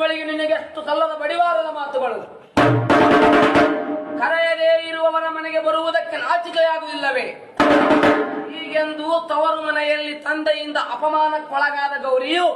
ಮಾತುಗಳಿಗೆ ನಿನಗೆ ಎಷ್ಟು ಸಲ್ಲದ ಬಡಿವಾರದ ಮಾತುಗಳು. ಕರೆಯದೇ ಇರುವವರ ಮನೆಗೆ ಬರುವುದಕ್ಕೆ ನಾಚಿಕೆಯಾಗುವುದಿಲ್ಲವೇ? ಹೀಗೆಂದು ತವರು ಮನೆಯಲ್ಲಿ ತಂದೆಯಿಂದ ಅಪಮಾನಕ್ಕೊಳಗಾದ ಗೌರಿಯು